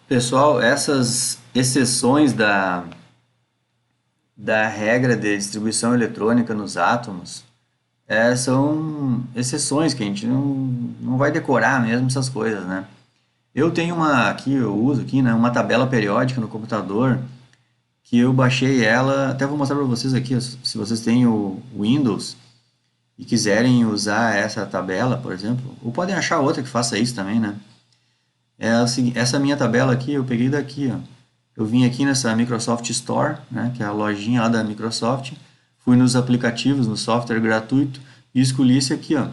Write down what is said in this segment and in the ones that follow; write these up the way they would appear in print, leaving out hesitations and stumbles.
Pessoal, essas exceções da regra de distribuição eletrônica nos átomos são exceções que a gente não vai decorar mesmo essas coisas, né? Eu tenho uma aqui, eu uso aqui, né, uma tabela periódica no computador que eu baixei ela, até vou mostrar para vocês aqui, se vocês têm o Windows e quiserem usar essa tabela, por exemplo, ou podem achar outra que faça isso também, né? Essa minha tabela aqui eu peguei daqui, ó. Eu vim aqui nessa Microsoft Store, né, que é a lojinha lá da Microsoft, fui nos aplicativos, no software gratuito e escolhi esse aqui, ó,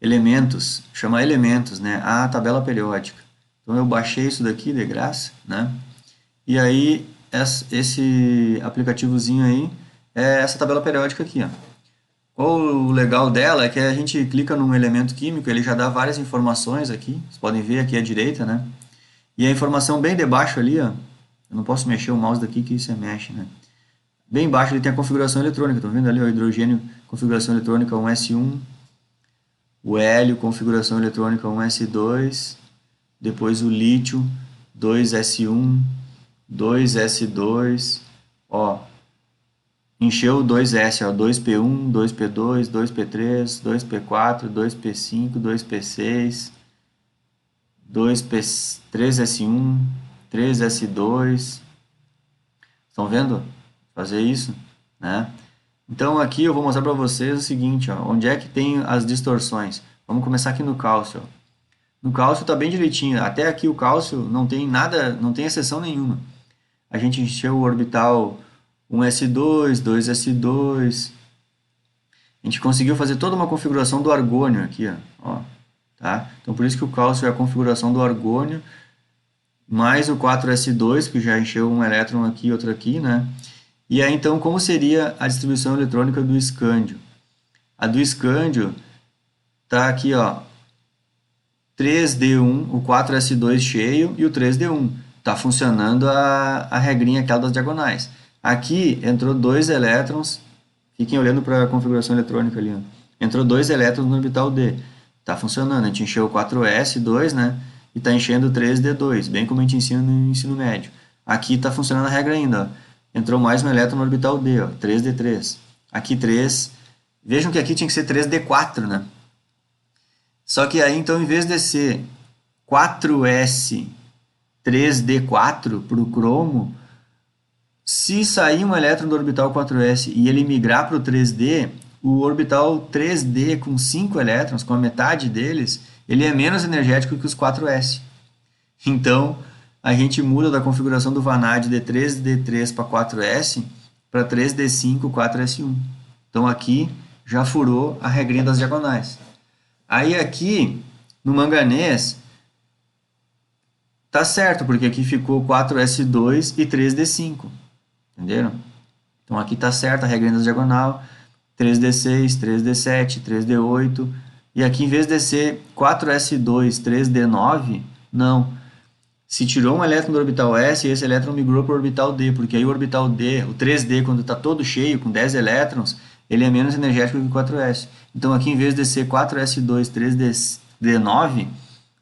elementos, chama elementos, né, a tabela periódica. Então eu baixei isso daqui de graça, né, e aí esse aplicativozinho aí é essa tabela periódica aqui, ó. Qual o legal dela é que a gente clica num elemento químico, ele já dá várias informações aqui, vocês podem ver aqui à direita, né, e a informação bem debaixo ali, ó, eu não posso mexer o mouse daqui que você mexe, né? Bem embaixo ele tem a configuração eletrônica, estão vendo ali o hidrogênio, configuração eletrônica 1s1, o hélio, configuração eletrônica 1s2, depois o lítio 2s1, 2s2, ó, encheu o 2s, ó, 2p1, 2p2, 2p3, 2p4, 2p5, 2p6, 2p, 3s1, 3s2, estão vendo? Fazer isso, né? Então aqui eu vou mostrar para vocês o seguinte, ó, onde é que tem as distorções. Vamos começar aqui no cálcio. Ó. No cálcio está bem direitinho. Até aqui o cálcio não tem nada, não tem exceção nenhuma. A gente encheu o orbital 1s2, 2s2. A gente conseguiu fazer toda uma configuração do argônio aqui, ó, tá? Então por isso que o cálcio é a configuração do argônio mais o 4s2, que já encheu um elétron aqui e outro aqui, né? E aí, então, como seria a distribuição eletrônica do escândio? A do escândio está aqui, ó, 3d1, o 4s2 cheio e o 3d1. Está funcionando a regrinha aquela das diagonais. Aqui entrou dois elétrons, fiquem olhando para a configuração eletrônica ali, ó. Entrou dois elétrons no orbital D. Está funcionando, a gente encheu o 4s2, né? E está enchendo o 3d2, bem como a gente ensina no ensino médio. Aqui está funcionando a regra ainda, ó. Entrou mais um elétron no orbital D, ó, 3d3. Aqui 3. Vejam que aqui tinha que ser 3d4, né? Só que aí, então, em vez de ser 4s 3d4 para o cromo, se sair um elétron do orbital 4s e ele migrar para o 3d, o orbital 3d com 5 elétrons, com a metade deles, ele é menos energético que os 4s. Então, a gente muda da configuração do vanádio de 3d3 para 4s para 3d5, 4s1. Então aqui já furou a regrinha das diagonais. Aí aqui, no manganês, tá certo, porque aqui ficou 4s2 e 3d5. Entenderam? Então aqui tá certo a regrinha das diagonal, 3d6, 3d7, 3d8. E aqui, em vez de ser 4s2, 3d9, não. Se tirou um elétron do orbital S, esse elétron migrou para o orbital D, porque aí o orbital D, o 3D, quando está todo cheio, com 10 elétrons, ele é menos energético que o 4s. Então aqui, em vez de ser 4s2, 3d9,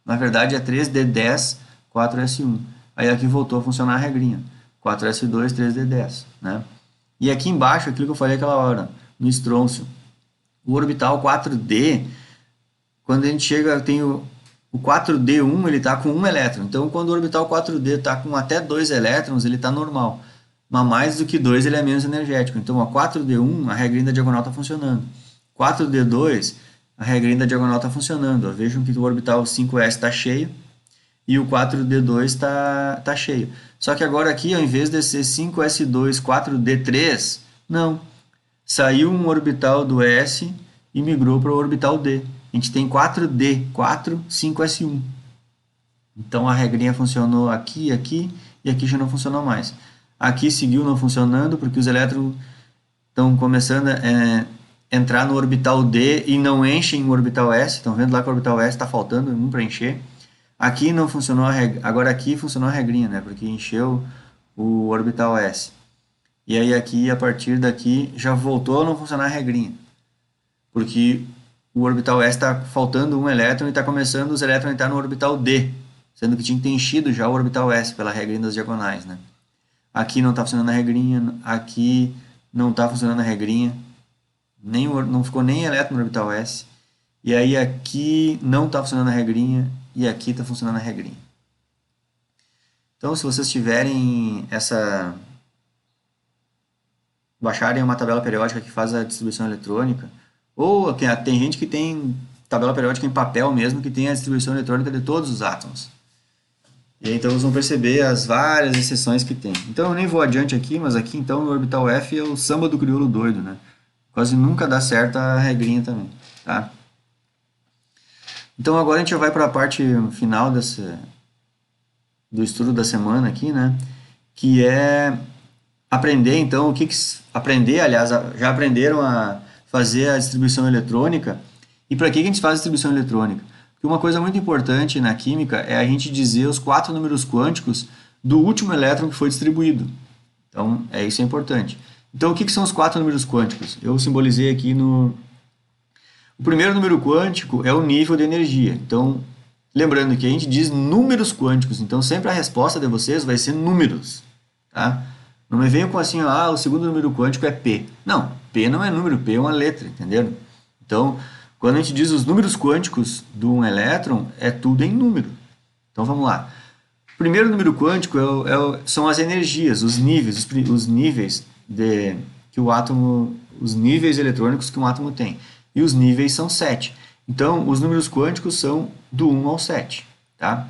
na verdade é 3d10, 4s1. Aí aqui voltou a funcionar a regrinha, 4s2, 3d10, né? E aqui embaixo, aquilo que eu falei aquela hora, no estrôncio, o orbital 4d, quando a gente chega, tem o 4d1 ele está com um elétron. Então, quando o orbital 4d está com até 2 elétrons, ele está normal. Mas mais do que 2 ele é menos energético. Então, a 4d1, a regrinha da diagonal está funcionando. 4d2, a regrinha da diagonal está funcionando. Vejam que o orbital 5s está cheio e o 4d2 está cheio. Só que agora aqui, ao invés de ser 5s2, 4d3, não. Saiu um orbital do S e migrou para o orbital D. A gente tem 4D, 4, 5S1. Então a regrinha funcionou aqui, aqui e aqui já não funcionou mais. Aqui seguiu não funcionando porque os elétrons estão começando a entrar no orbital D e não enchem o orbital S. Estão vendo lá que o orbital S está faltando um para encher. Aqui não funcionou a regrinha, agora aqui funcionou a regrinha, né? Porque encheu o orbital S. E aí aqui, a partir daqui, já voltou a não funcionar a regrinha. Porque o orbital S está faltando um elétron e está começando os elétrons a entrar no orbital D. sendo que tinha que ter enchido já o orbital s pela regrinha das diagonais, né? Aqui não está funcionando a regrinha, aqui não está funcionando a regrinha, não ficou nem elétron no orbital s, e aí aqui não está funcionando a regrinha, e aqui está funcionando a regrinha. Então, se vocês tiverem baixarem uma tabela periódica que faz a distribuição eletrônica, ou tem gente que tem tabela periódica em papel mesmo, que tem a distribuição eletrônica de todos os átomos. E aí, então, vocês vão perceber as várias exceções que tem. Então, eu nem vou adiante aqui, mas aqui, então, no orbital F é o samba do crioulo doido, né? Quase nunca dá certo a regrinha também, tá? Então, agora a gente vai para a parte final do estudo da semana aqui, né? Que é aprender, então, aliás, já aprenderam a fazer a distribuição eletrônica. E para que a gente faz a distribuição eletrônica? Porque uma coisa muito importante na química é a gente dizer os 4 números quânticos do último elétron que foi distribuído. Então, isso é importante. Então, o que são os 4 números quânticos? Eu simbolizei aqui no... O primeiro número quântico é o nível de energia. Então, lembrando que a gente diz números quânticos, então sempre a resposta de vocês vai ser números, tá? Não me venham com assim, o segundo número quântico é P. Não, P não é número, P é uma letra, entenderam? Então, quando a gente diz os números quânticos de um elétron, é tudo em número. Então, vamos lá. O primeiro número quântico são as energias, os níveis que o átomo, os níveis eletrônicos que um átomo tem. E os níveis são 7. Então, os números quânticos são do 1 ao 7, tá?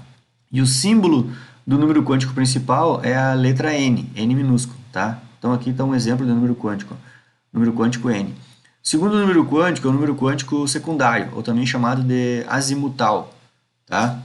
E o símbolo do número quântico principal é a letra N, N minúsculo, tá? Então, aqui está um exemplo do número quântico, número quântico N. O segundo número quântico é o número quântico secundário, ou também chamado de azimutal, tá?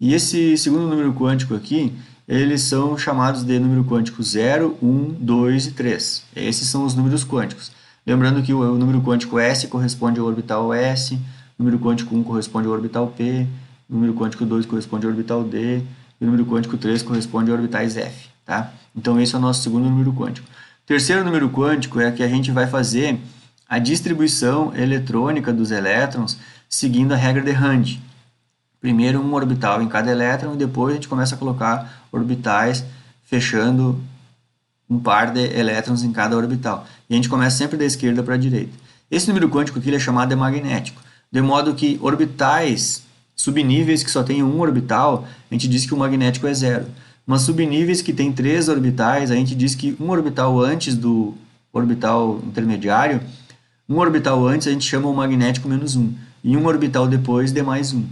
E esse segundo número quântico aqui, eles são chamados de número quântico 0, 1, 2 e 3. Esses são os números quânticos. Lembrando que o número quântico S corresponde ao orbital S, o número quântico 1 corresponde ao orbital P, o número quântico 2 corresponde ao orbital D, e o número quântico 3 corresponde a orbitais F, tá? Então, esse é o nosso segundo número quântico. O terceiro número quântico é que a gente vai fazer a distribuição eletrônica dos elétrons seguindo a regra de Rand. Primeiro um orbital em cada elétron, e depois a gente começa a colocar orbitais fechando um par de elétrons em cada orbital. E a gente começa sempre da esquerda para a direita. Esse número quântico aqui ele é chamado de magnético, de modo que orbitais subníveis que só tem um orbital, a gente diz que o magnético é 0. Mas subníveis que tem 3 orbitais, a gente diz que um orbital antes do orbital intermediário, um orbital antes a gente chama o magnético menos 1, e um orbital depois de mais 1.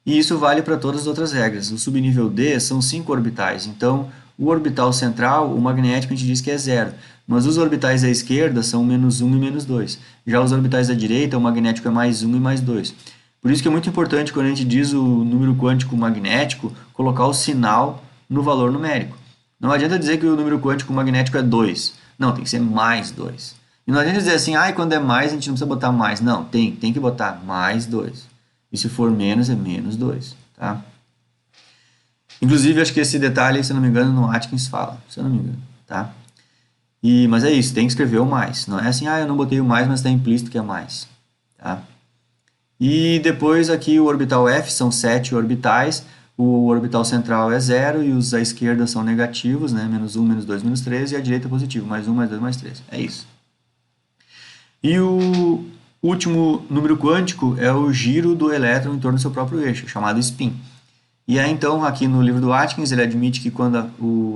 E isso vale para todas as outras regras. O subnível D são 5 orbitais, então o orbital central, o magnético, a gente diz que é 0. Mas os orbitais à esquerda são menos 1 e menos 2. Já os orbitais à direita, o magnético é mais 1 e mais 2. Por isso que é muito importante, quando a gente diz o número quântico magnético, colocar o sinal no valor numérico. Não adianta dizer que o número quântico magnético é 2. Não, tem que ser mais 2. E não adianta dizer assim, quando é mais a gente não precisa botar mais. Não, tem que botar mais 2. E se for menos, é menos 2. Tá? Inclusive, acho que esse detalhe, se eu não me engano, no Atkins fala. Se eu não me engano. Tá? Mas é isso, tem que escrever o mais. Não é assim, eu não botei o mais, mas está implícito que é mais. Tá? E depois aqui o orbital F são 7 orbitais, o orbital central é 0 e os à esquerda são negativos, né? Menos 1, menos 2, menos 3, e a direita é positivo, mais 1, mais 2, mais 3. É isso. E o último número quântico é o giro do elétron em torno do seu próprio eixo, chamado spin. E aí então, aqui no livro do Atkins, ele admite que quando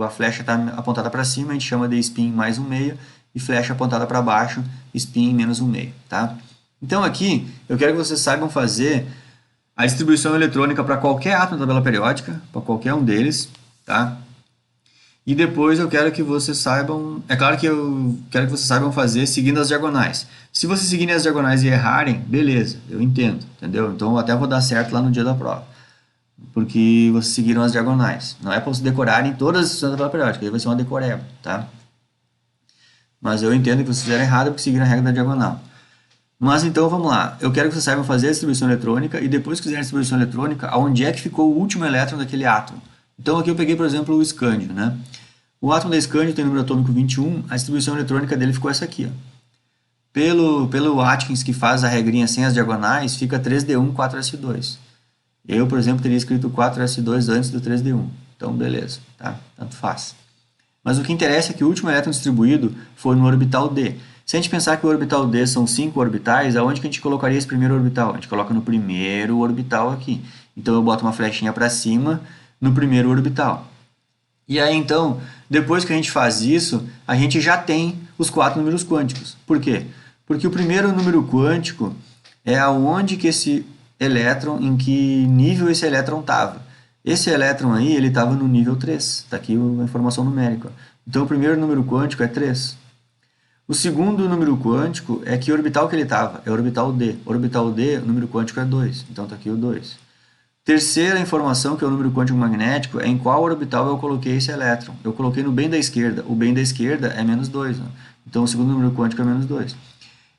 a flecha está apontada para cima, a gente chama de spin mais 1/2, e flecha apontada para baixo, spin menos 1/2, tá? Então aqui, eu quero que vocês saibam fazer a distribuição eletrônica para qualquer átomo da tabela periódica, para qualquer um deles, tá? E depois eu quero que vocês saibam, é claro que eu quero que vocês saibam fazer seguindo as diagonais. Se vocês seguirem as diagonais e errarem, beleza, eu entendo, entendeu? Então eu até vou dar certo lá no dia da prova, porque vocês seguiram as diagonais. Não é para vocês decorarem todas as instruções da tabela periódica, aí vai ser uma decoreba, tá? Mas eu entendo que vocês fizeram errado porque seguiram a regra da diagonal. Mas então vamos lá, eu quero que vocês saibam fazer a distribuição eletrônica e depois que fizerem a distribuição eletrônica, onde é que ficou o último elétron daquele átomo. Então aqui eu peguei, por exemplo, o escândio, né? O átomo da escândio tem número atômico 21, a distribuição eletrônica dele ficou essa aqui, ó. Pelo Atkins, que faz a regrinha sem as diagonais, fica 3d1, 4s2. Eu, por exemplo, teria escrito 4s2 antes do 3d1. Então, beleza, tá? Tanto faz. Mas o que interessa é que o último elétron distribuído foi no orbital D. Se a gente pensar que o orbital D são 5 orbitais, aonde que a gente colocaria esse primeiro orbital? A gente coloca no primeiro orbital aqui. Então eu boto uma flechinha para cima no primeiro orbital. E aí então, depois que a gente faz isso, a gente já tem os 4 números quânticos. Por quê? Porque o primeiro número quântico é aonde que esse elétron, em que nível esse elétron estava. Esse elétron aí, ele estava no nível 3. Está aqui a informação numérica. Então o primeiro número quântico é 3. O segundo número quântico é que orbital que ele estava, é orbital D. Orbital D, o número quântico é 2, então está aqui o 2. Terceira informação, que é o número quântico magnético, é em qual orbital eu coloquei esse elétron. Eu coloquei no bem da esquerda. O bem da esquerda é menos 2, né? Então o segundo número quântico é menos 2.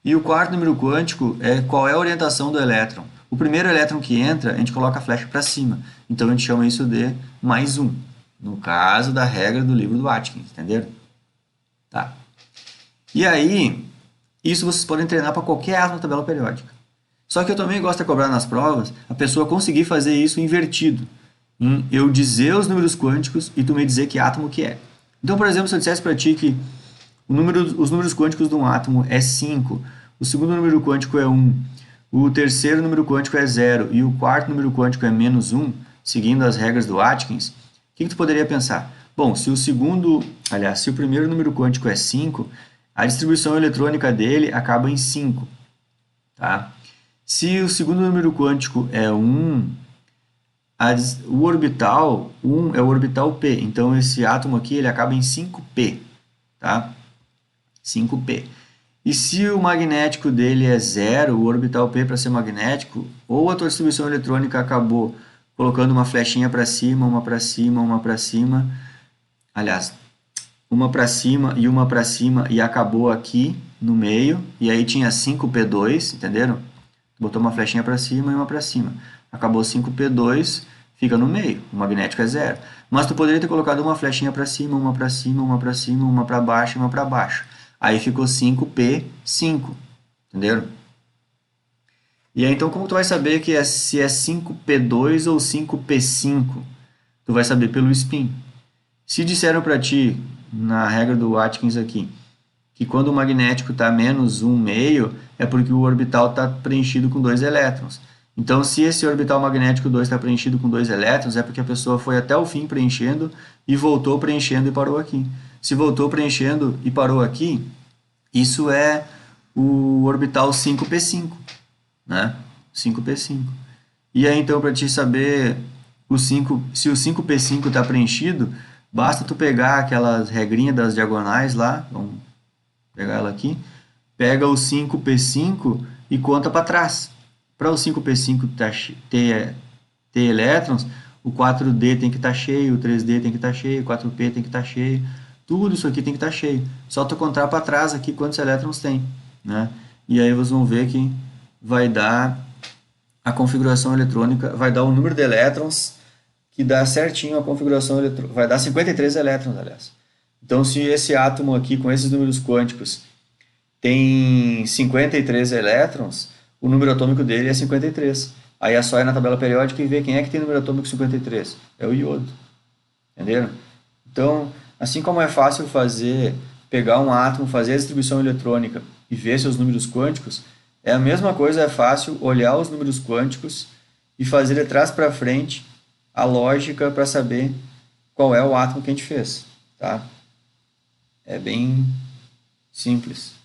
E o quarto número quântico é qual é a orientação do elétron. O primeiro elétron que entra, a gente coloca a flecha para cima. Então a gente chama isso de mais 1. No caso da regra do livro do Atkins, entenderam? Tá. E aí, isso vocês podem treinar para qualquer átomo da tabela periódica. Só que eu também gosto de cobrar nas provas a pessoa conseguir fazer isso invertido. Eu dizer os números quânticos e tu me dizer que átomo que é. Então, por exemplo, se eu dissesse para ti que os números quânticos de um átomo é 5, o segundo número quântico é 1, o terceiro número quântico é 0 e o quarto número quântico é menos 1, seguindo as regras do Atkins, o que tu poderia pensar? Bom, se o primeiro número quântico é 5, a distribuição eletrônica dele acaba em 5, tá? Se o segundo número quântico é 1, o orbital 1 é o orbital p. Então, esse átomo aqui ele acaba em 5p. Tá? 5p. E se o magnético dele é 0, o orbital p para ser magnético, ou a tua distribuição eletrônica acabou colocando uma flechinha para cima, uma para cima, uma para cima. Aliás, uma para cima e acabou aqui no meio. E aí tinha 5p2, entenderam? Botou uma flechinha para cima e uma para cima. Acabou 5p2, fica no meio. O magnético é 0. Mas tu poderia ter colocado uma flechinha para cima, uma para cima, uma para cima, uma para baixo e uma para baixo. Aí ficou 5p5. Entenderam? E aí então como tu vai saber que se é 5p2 ou 5p5? Tu vai saber pelo spin. Se disseram para ti, na regra do Atkins aqui, que quando o magnético está menos 1,5, é porque o orbital está preenchido com 2 elétrons. Então, se esse orbital magnético 2 está preenchido com 2 elétrons, é porque a pessoa foi até o fim preenchendo e voltou preenchendo e parou aqui. Se voltou preenchendo e parou aqui, isso é o orbital 5p5, né? 5p5. E aí, então, para te saber se o 5p5 está preenchido, basta tu pegar aquelas regrinhas das diagonais lá, vamos pegar ela aqui, pega o 5p5 e conta para trás. Para o 5p5 ter elétrons, o 4d tem que estar cheio, o 3d tem que estar cheio, o 4p tem que estar cheio, tudo isso aqui tem que estar cheio. Só tu contar para trás aqui quantos elétrons tem, né? E aí vocês vão ver que vai dar a configuração eletrônica, vai dar o número de elétrons que dá certinho a configuração eletrônica, vai dar 53 elétrons, aliás. Então, se esse átomo aqui, com esses números quânticos, tem 53 elétrons, o número atômico dele é 53. Aí é só ir na tabela periódica e ver quem é que tem número atômico 53. É o iodo. Entenderam? Então, assim como é fácil pegar um átomo, fazer a distribuição eletrônica e ver seus números quânticos, é a mesma coisa, é fácil olhar os números quânticos e fazer de trás para frente a lógica para saber qual é o átomo que a gente fez. Tá? É bem simples.